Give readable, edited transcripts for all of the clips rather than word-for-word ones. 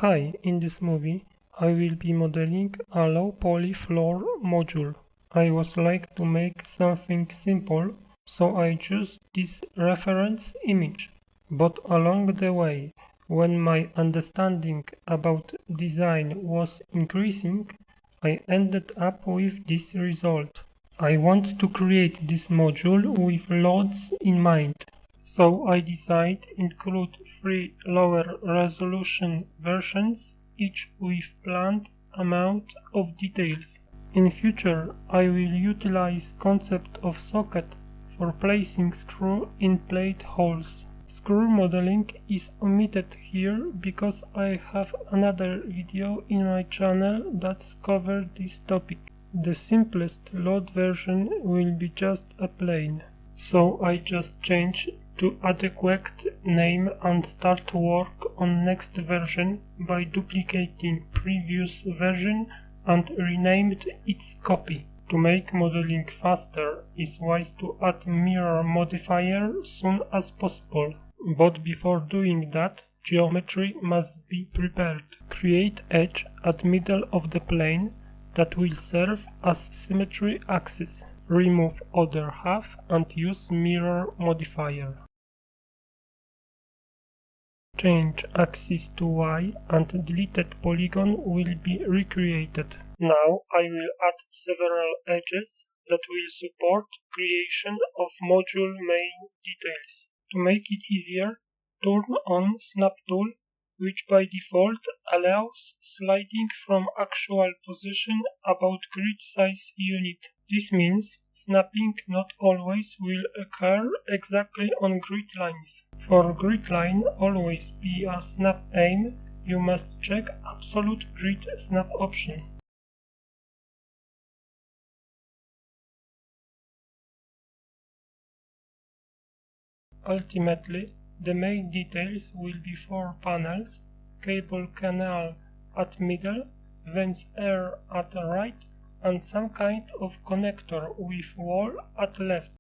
Hi, in this movie I will be modeling a low poly floor module. I was like to make something simple, so I choose this reference image. But along the way, when my understanding about design was increasing, I ended up with this result. I want to create this module with loads in mind. So I decided include 3 lower resolution versions, each with planned amount of details. In future, I will utilize concept of socket for placing screw in plate holes. Screw modeling is omitted here because I have another video in my channel that's covered this topic. The simplest load version will be just a plane. So I just change to adequate name and start work on next version by duplicating previous version and renamed its copy. To make modeling faster, it's wise to add mirror modifier soon as possible. But before doing that, geometry must be prepared. Create edge at middle of the plane that will serve as symmetry axis. Remove other half and use mirror modifier. Change axis to Y and deleted polygon will be recreated. Now I will add several edges that will support creation of module main details. To make it easier, turn on Snap tool, which by default allows sliding from actual position about grid size unit. This means snapping not always will occur exactly on grid lines. For grid line always be a snap aim, you must check absolute grid snap option. Ultimately, the main details will be 4 panels, cable canal at middle, vents air at right, and some kind of connector with wall at left.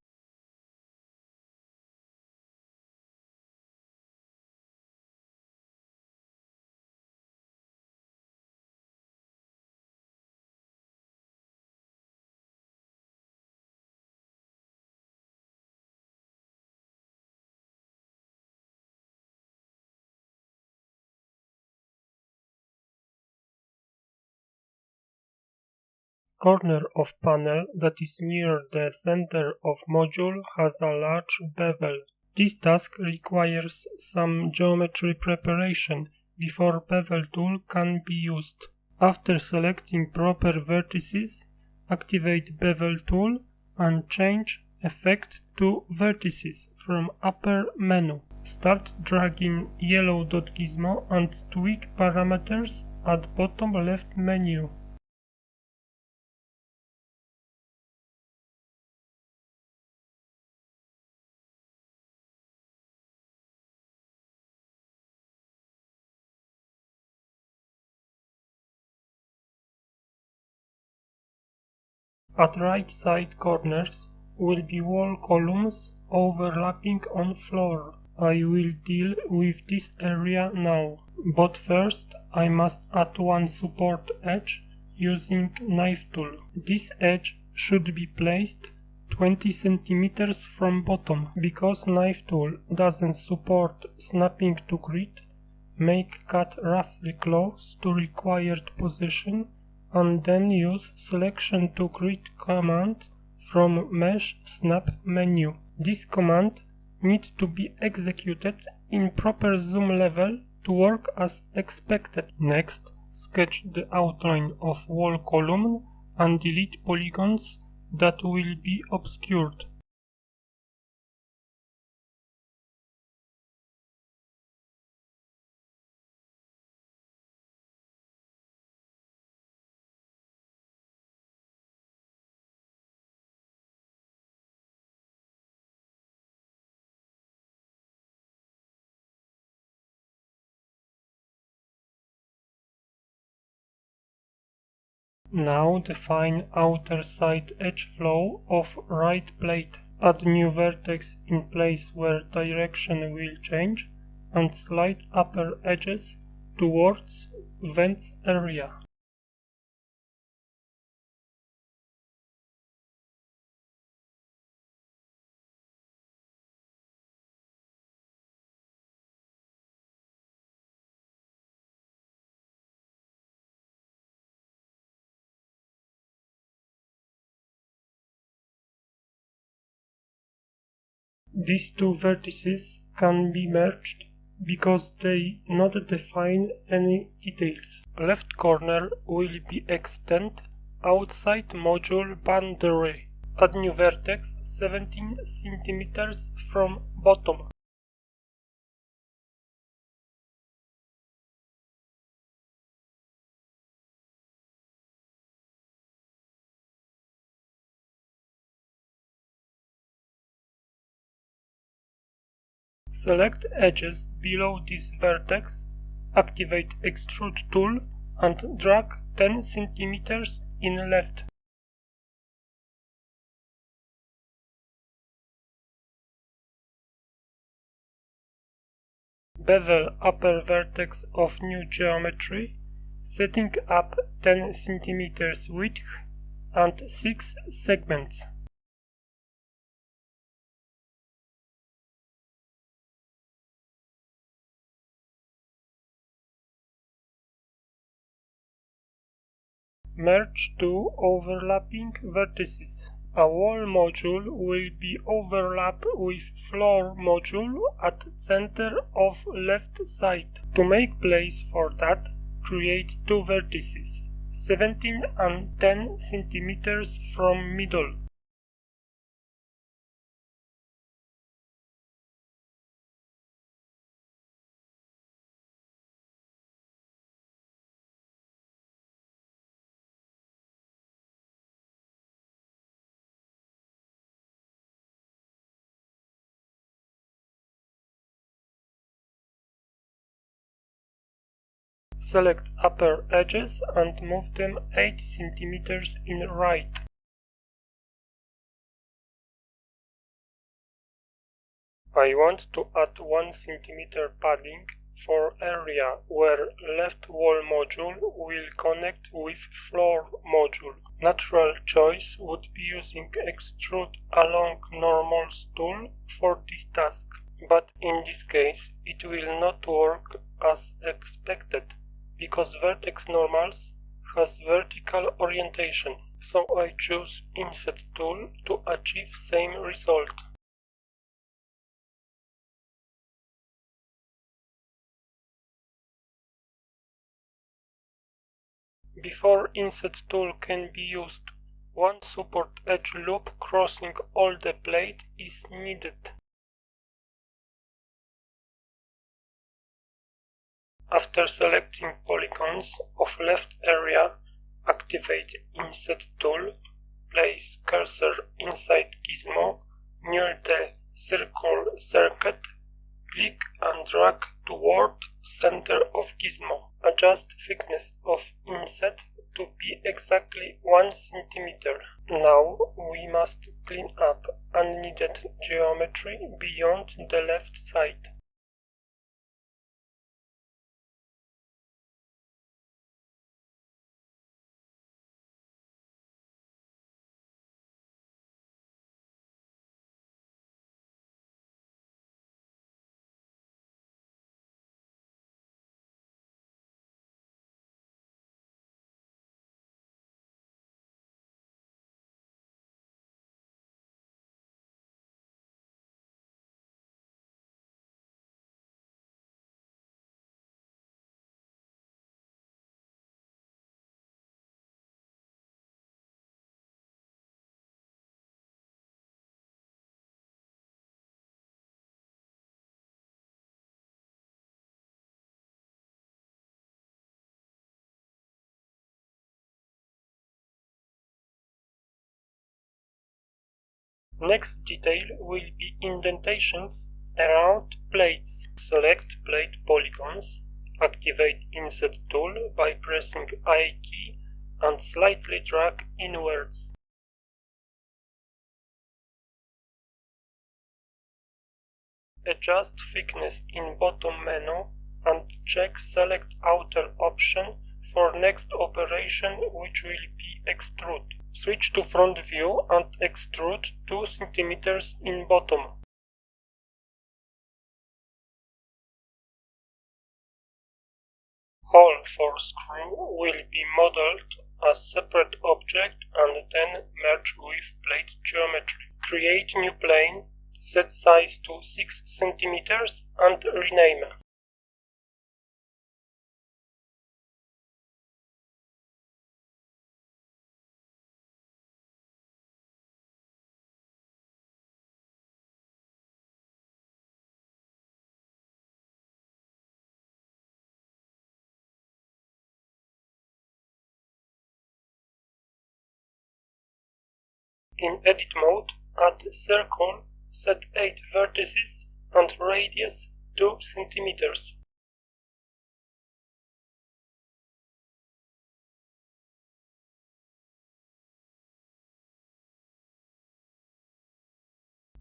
Corner of panel that is near the center of module has a large bevel. This task requires some geometry preparation before bevel tool can be used. After selecting proper vertices, activate bevel tool and change effect to vertices from upper menu. Start dragging yellow dot gizmo and tweak parameters at bottom left menu. At right side corners will be wall columns overlapping on floor. I will deal with this area now, but first I must add one support edge using knife tool. This edge should be placed 20 cm from bottom. Because knife tool doesn't support snapping to grid, make cut roughly close to required position and then use selection to grid command from mesh snap menu. This command needs to be executed in proper zoom level to work as expected. Next, sketch the outline of wall column and delete polygons that will be obscured. Now define outer side edge flow of right plate. Add new vertex in place where direction will change and slide upper edges towards vents area. These two vertices can be merged because they not define any details. Left corner will be extend outside module boundary. Add new vertex 17 cm from bottom. Select edges below this vertex, activate Extrude tool and drag 10 cm in left. Bevel upper vertex of new geometry, setting up 10 cm width and 6 segments. Merge two overlapping vertices. A wall module will be overlapped with floor module at center of left side. To make place for that, create two vertices, 17 and 10 cm from middle. Select upper edges and move them 8 cm in right. I want to add 1 cm padding for area where left wall module will connect with floor module. Natural choice would be using Extrude along normals tool for this task, but in this case it will not work as expected, because vertex normals has vertical orientation, so I choose Inset tool to achieve same result. Before Inset tool can be used, one support edge loop crossing all the plate is needed. After selecting polygons of left area, activate Inset tool, place cursor inside gizmo near the circle circuit, click and drag toward center of gizmo. Adjust thickness of inset to be exactly 1 cm. Now we must clean up unneeded geometry beyond the left side. Next detail will be indentations around plates. Select plate polygons, activate Inset tool by pressing I key and slightly drag inwards. Adjust thickness in bottom menu and check Select Outer option for next operation, which will be Extrude. Switch to Front View and extrude 2 cm in bottom. Hole for screw will be modeled as separate object and then merge with plate geometry. Create new plane, set size to 6 cm and rename. In edit mode, add circle, set 8 vertices and radius 2 cm.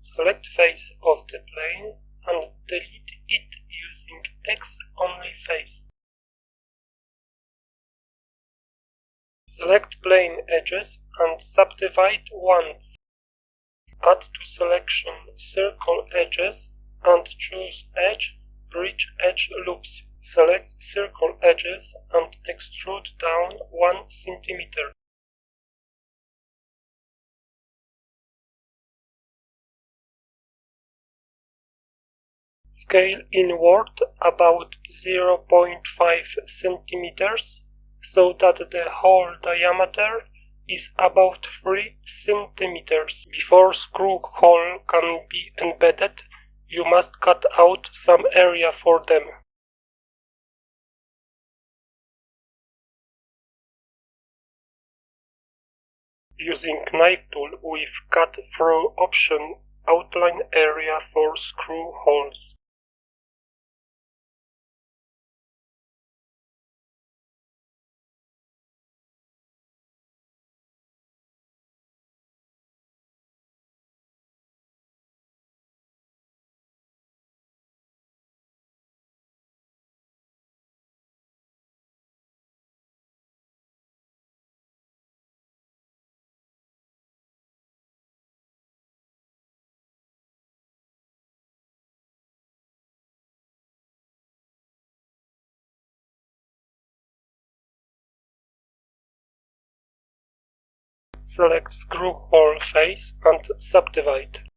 Select face of the plane and delete it using X-only face. Select plane edges and subdivide once. Add to selection circle edges and choose edge, bridge edge loops. Select circle edges and extrude down 1 cm. Scale inward about 0.5 cm so that the hole diameter is about 3 cm. Before screw hole can be embedded, you must cut out some area for them. Using knife tool with cut through option, outline area for screw holes. Select screw hole face and subdivide.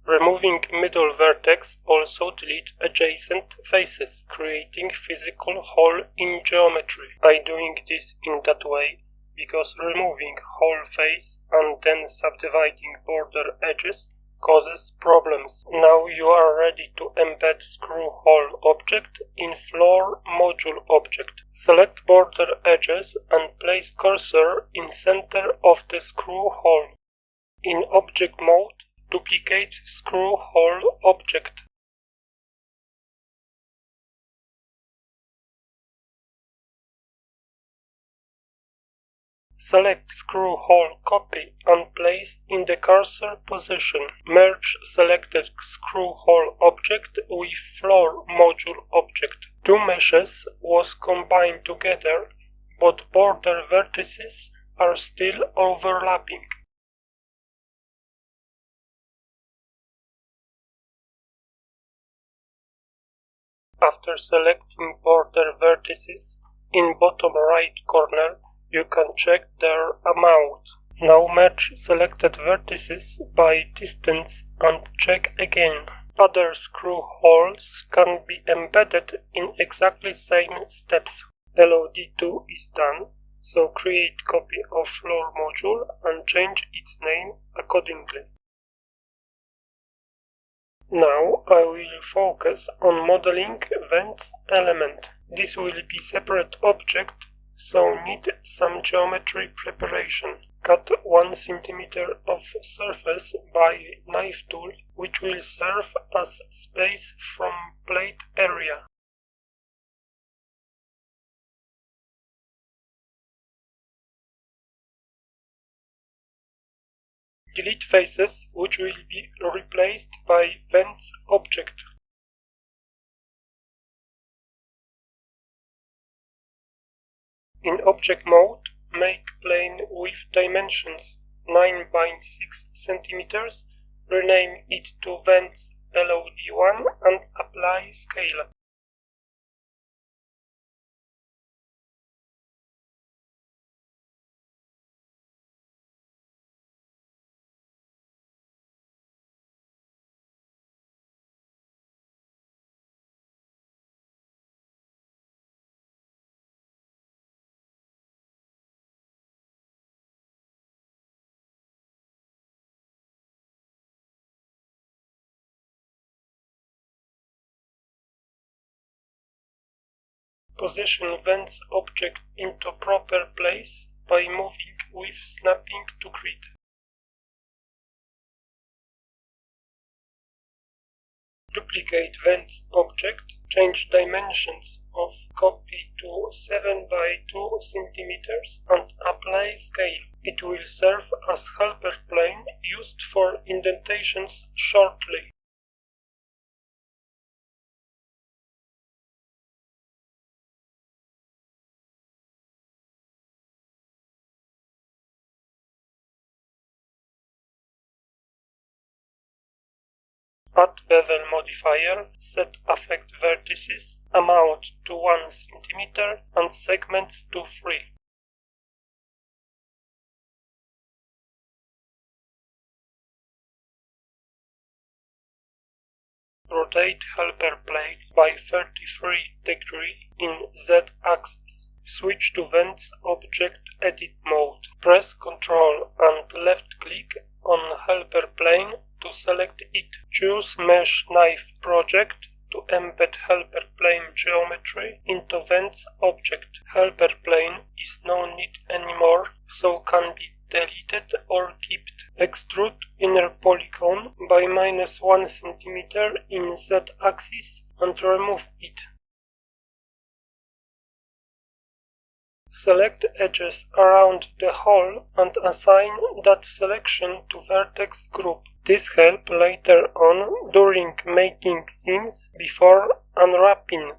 Removing middle vertex also delete adjacent faces, creating physical hole in geometry. I'm doing this in that way because removing hole face and then subdividing border edges causes problems. Now you are ready to embed screw hole object in floor module object. Select border edges and place cursor in center of the screw hole. In object mode, duplicate screw hole object. Select screw hole copy and place in the cursor position. Merge selected screw hole object with floor module object. Two meshes was combined together, but border vertices are still overlapping. After selecting border vertices, in bottom right corner you can check their amount. Now match selected vertices by distance and check again. Other screw holes can be embedded in exactly same steps. LOD2 is done, so create copy of floor module and change its name accordingly. Now I will focus on modeling vents element. This will be separate object, so need some geometry preparation. Cut 1 cm of surface by knife tool, which will serve as space from plate area. Delete faces, which will be replaced by vents object. In object mode, make plane with dimensions 9 by 6 cm, rename it to vents below D1 and apply scale. Position vents object into proper place by moving with snapping to grid. Duplicate vents object, change dimensions of copy to 7 by 2 cm and apply scale. It will serve as helper plane used for indentations shortly. Add bevel modifier, set affect vertices, amount to 1 cm and segments to 3. Rotate helper plane by 33 degrees in Z-axis. Switch to Vents Object Edit mode. Press Ctrl and left-click on helper plane to select it. Choose Mesh Knife Project to embed helper plane geometry into Vents Object. Helper plane is no need anymore, so can be deleted or kept. Extrude inner polygon by -1 cm in Z-axis and remove it. Select edges around the hole and assign that selection to vertex group. This helps later on during making seams before unwrapping.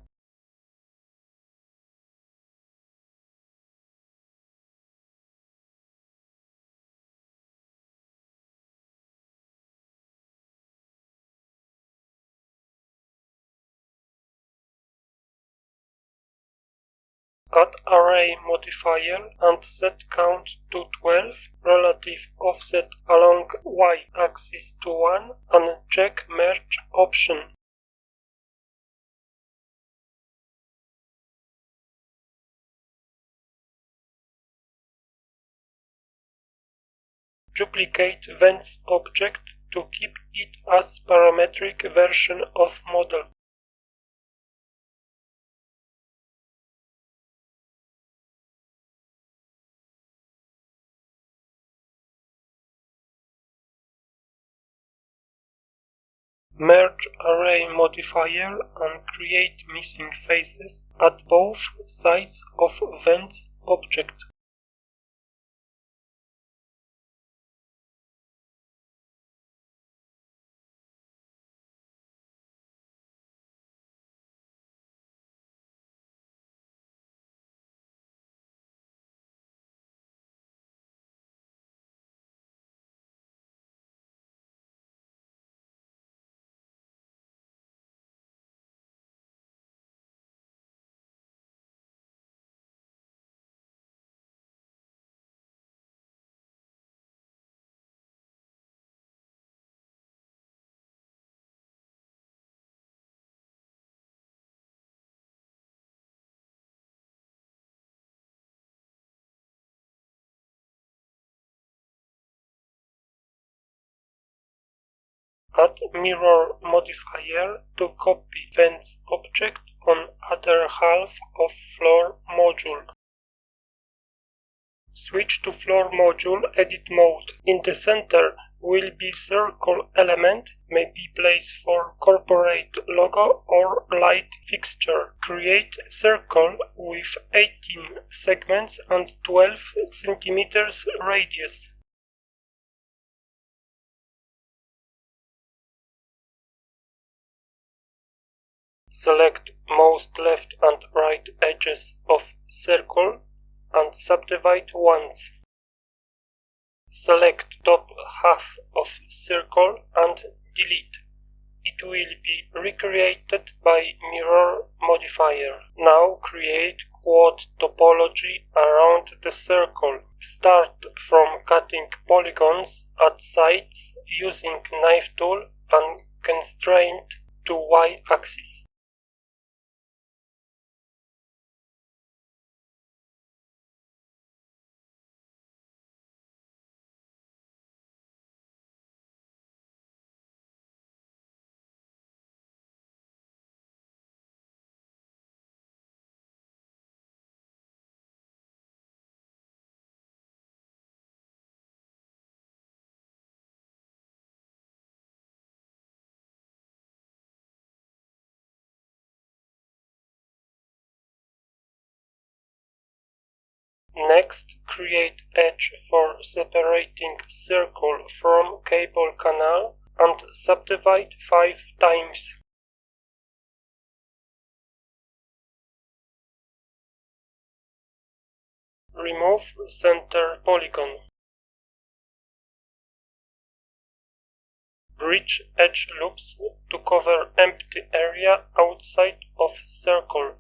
Add array modifier and set count to 12, relative offset along y-axis to 1 and check merge option. Duplicate Vents object to keep it as parametric version of model. Merge array modifier and create missing faces at both sides of Vents object. Add mirror modifier to copy Vents object on other half of floor module. Switch to floor module edit mode. In the center will be circle element, may be placed for corporate logo or light fixture. Create circle with 18 segments and 12 cm radius. Select most left and right edges of circle and subdivide once. Select top half of circle and delete. It will be recreated by mirror modifier. Now create quad topology around the circle. Start from cutting polygons at sides using knife tool and constraint to y-axis. Next, create edge for separating circle from cable canal and subdivide 5 times. Remove center polygon. Bridge edge loops to cover empty area outside of circle.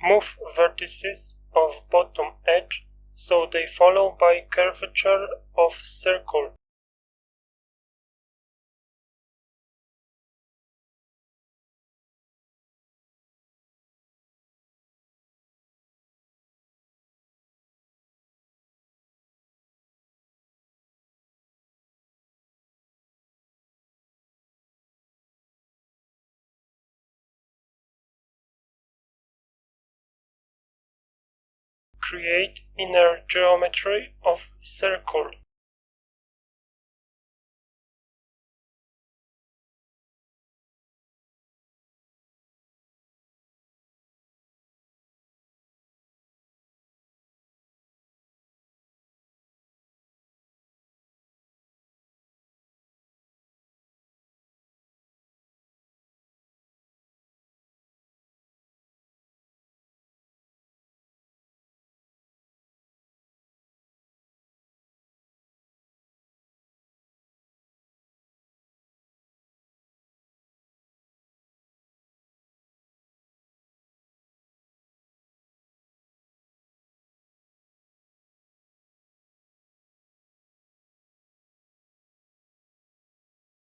Move vertices of bottom edge so they follow by curvature of circle. Create inner geometry of circle.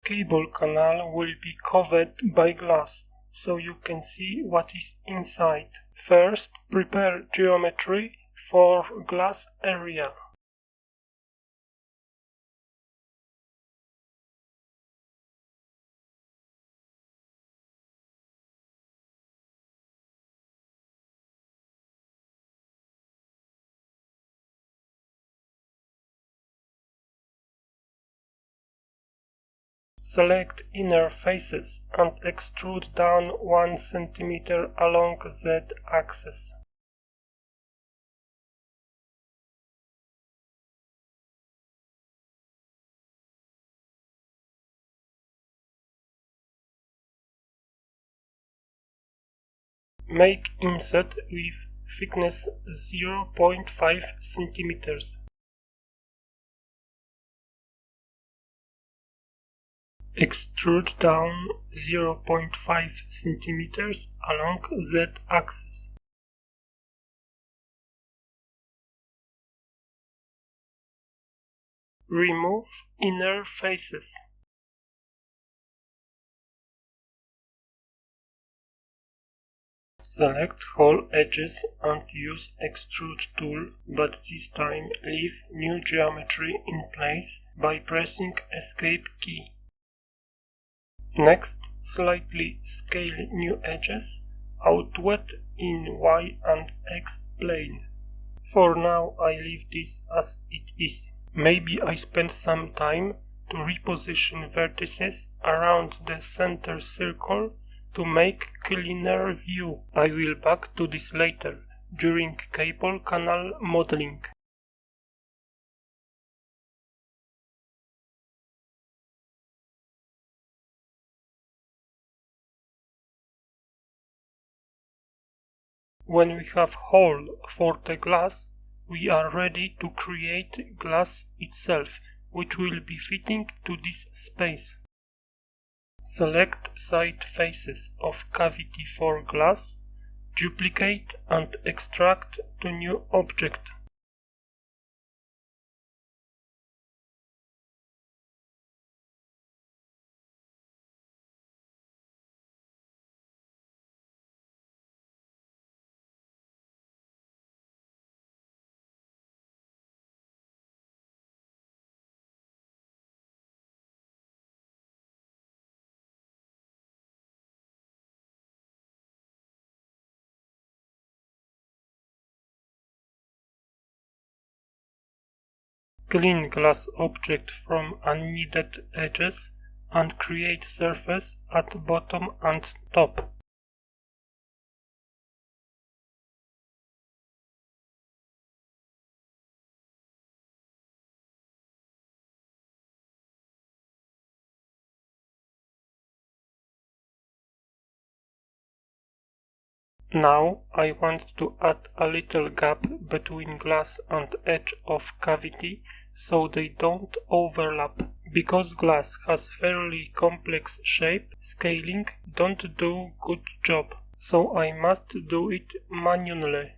Cable canal will be covered by glass, so you can see what is inside. First, prepare geometry for glass area. Select inner faces and extrude down 1 cm along Z-axis. Make inset with thickness 0.5 cm. Extrude down 0.5 cm along Z-axis. Remove inner faces. Select whole edges and use extrude tool, but this time leave new geometry in place by pressing escape key. Next, slightly scale new edges outward in Y and X plane. For now I leave this as it is. Maybe I spend some time to reposition vertices around the center circle to make cleaner view. I will back to this later, during cable canal modeling. When we have hole for the glass, we are ready to create glass itself, which will be fitting to this space. Select side faces of cavity for glass, duplicate and extract to new object. Clean glass object from unneeded edges and create surface at bottom and top. Now I want to add a little gap between glass and edge of cavity so they don't overlap. Because glass has fairly complex shape, scaling don't do good job, so I must do it manually.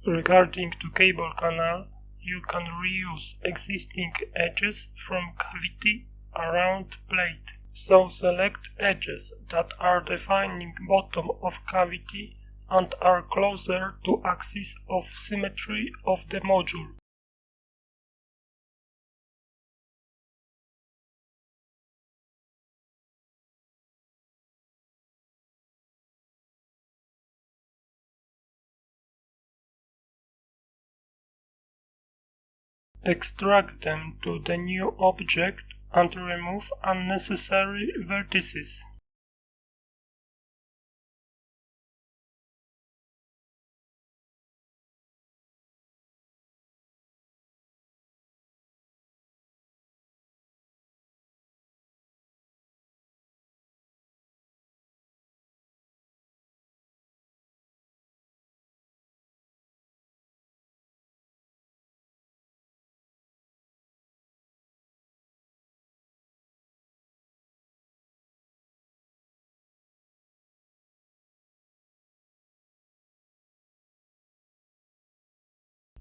Regarding to cable canal, you can reuse existing edges from cavity around plate. So select edges that are defining bottom of cavity and are closer to axis of symmetry of the module. Extract them to the new object and remove unnecessary vertices.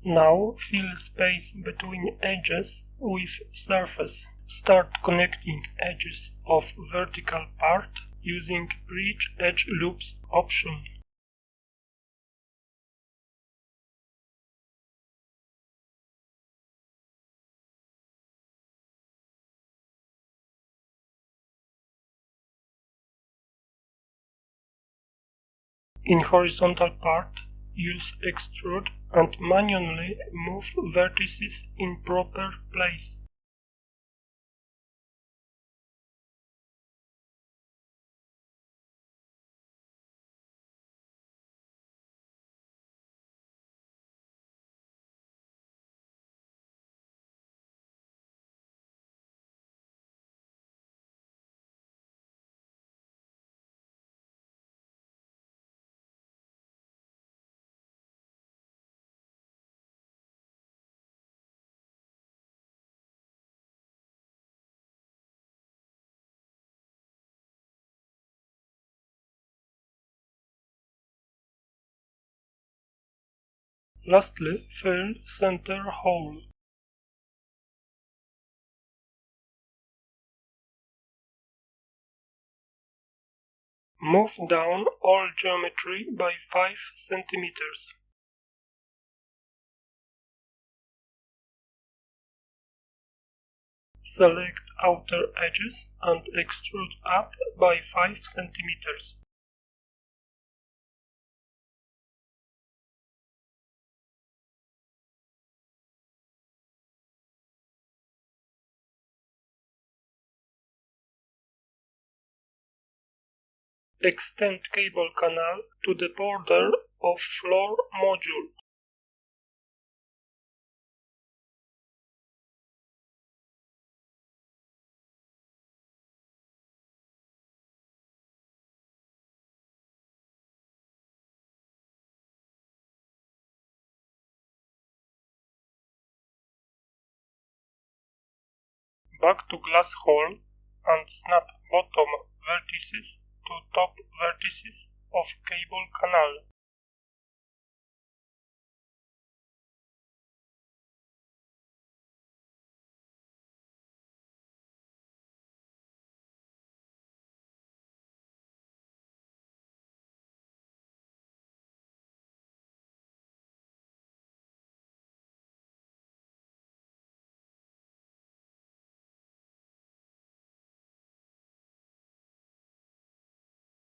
Now fill space between edges with surface. Start connecting edges of vertical part using Bridge Edge Loops option. In horizontal part, use Extrude and manually move vertices in proper place. Lastly, fill center hole. Move down all geometry by 5 centimeters. Select outer edges and extrude up by 5 centimeters. Extend cable canal to the border of floor module. Back to glass hole and snap bottom vertices to top vertices of cable canal.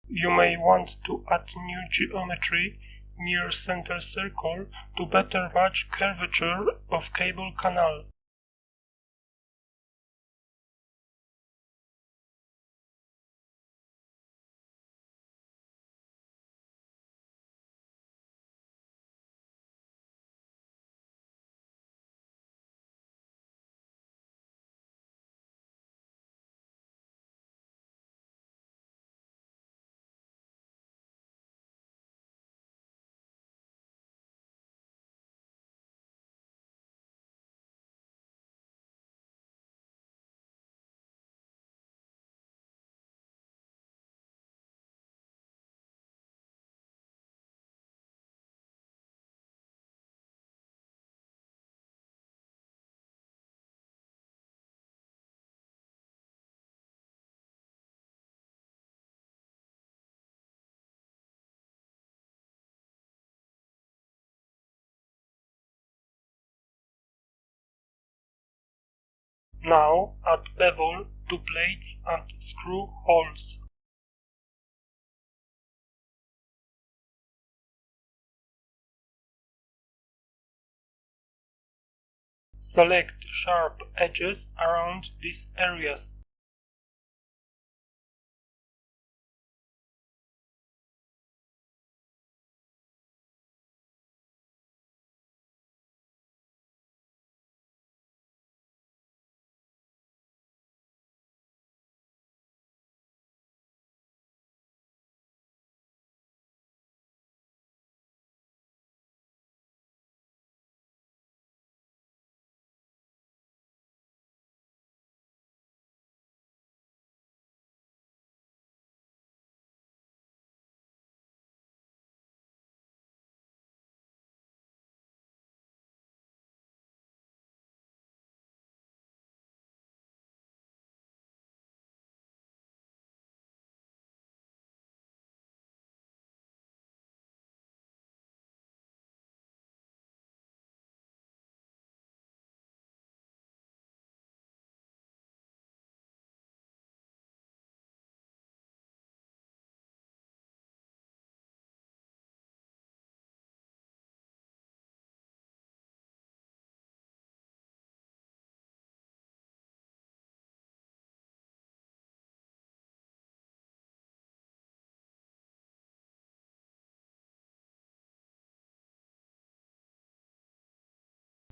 You may want to add new geometry near center circle to better match curvature of cable canal. Now add bevel to plates and screw holes. Select sharp edges around these areas.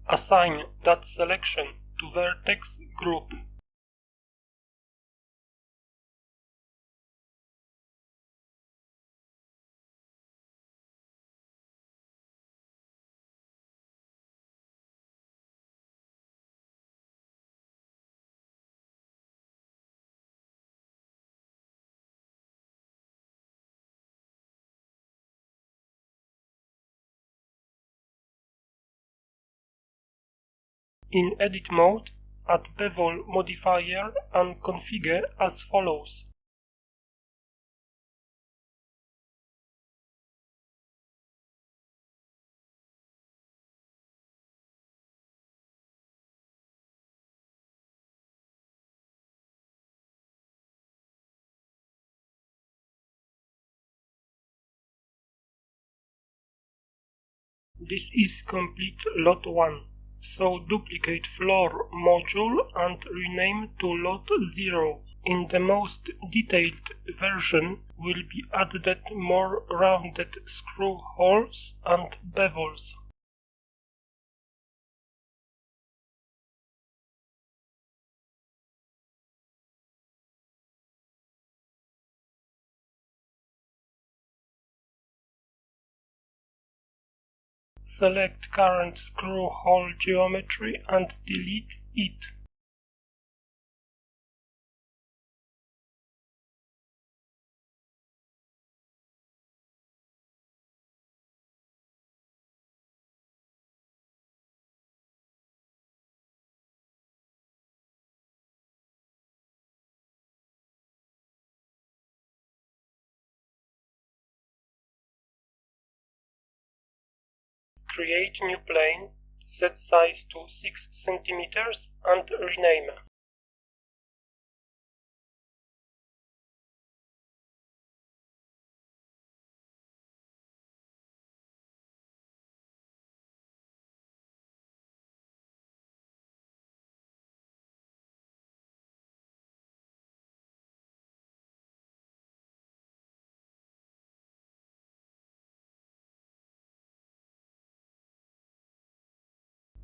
Assign that selection to vertex group. In edit mode, add bevel modifier and configure as follows. This is complete lot 1, so duplicate floor module and rename to lot 0. In the most detailed version will be added more rounded screw holes and bevels. Select current screw hole geometry and delete it. Create new plane, set size to 6 cm and rename.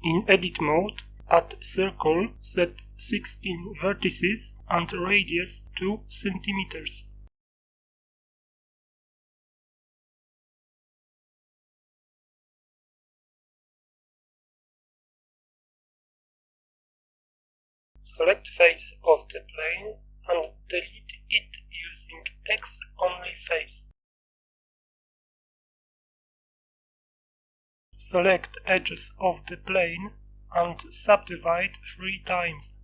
In edit mode, add circle, set 16 vertices and radius 2 cm. Select face of the plane and delete it using X-only face. Select edges of the plane and subdivide 3 times.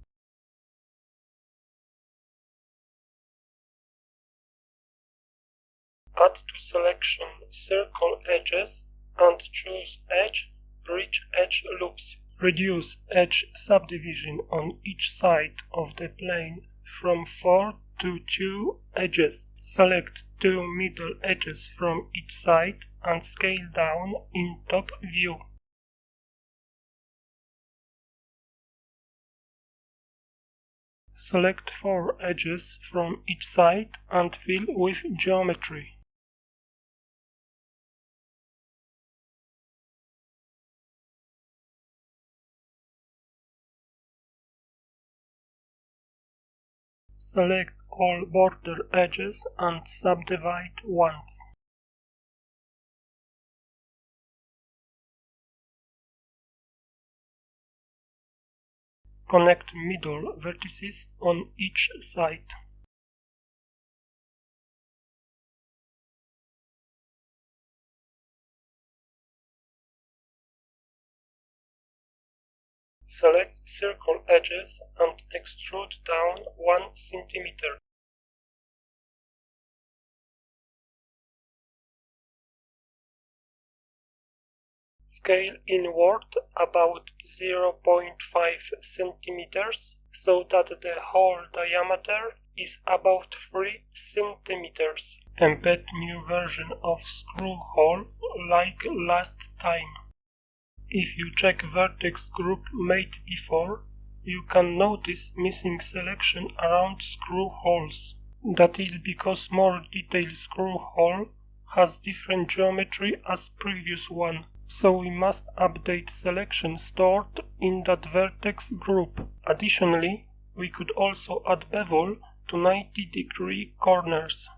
Add to selection circle edges and choose edge, bridge edge loops. Reduce edge subdivision on each side of the plane from 4 to 2 edges. Select 2 middle edges from each side and scale down in top view. Select 4 edges from each side and fill with geometry. Select all border edges and subdivide once. Connect middle vertices on each side. Select circle edges and extrude down 1 cm. Scale inward about 0.5 cm so that the hole diameter is about 3 cm. Embed new version of screw hole like last time. If you check vertex group made before, you can notice missing selection around screw holes. That is because more detailed screw hole has different geometry as previous one, so we must update selection stored in that vertex group. Additionally, we could also add bevel to 90-degree corners.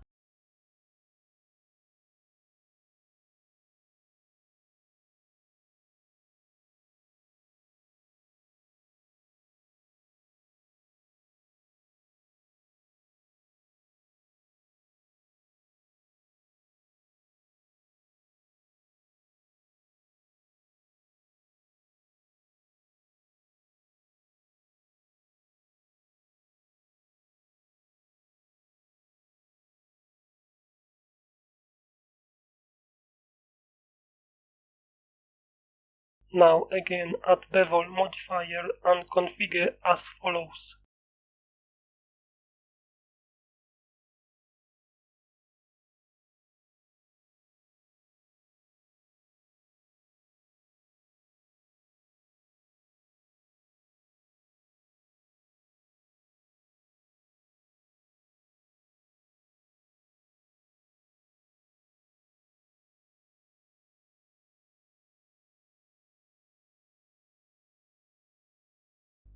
Now again add bevel modifier and configure as follows.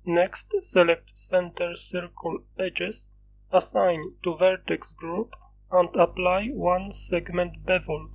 Next, select center circle edges, assign to vertex group, and apply one segment bevel.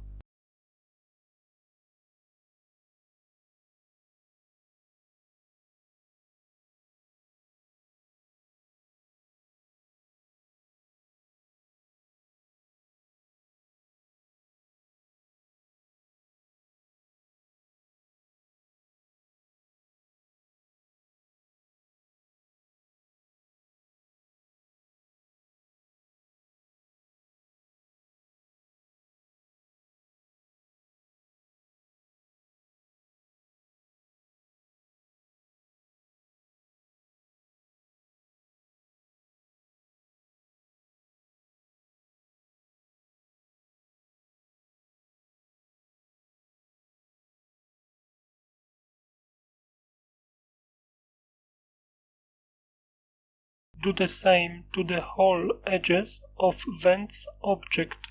Do the same to the whole edges of vents object.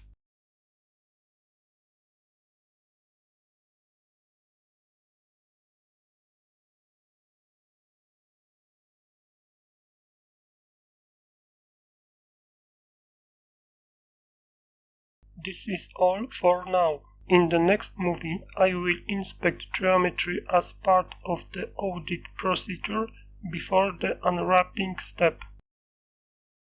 This is all for now. In the next movie, I will inspect geometry as part of the audit procedure before the unwrapping step.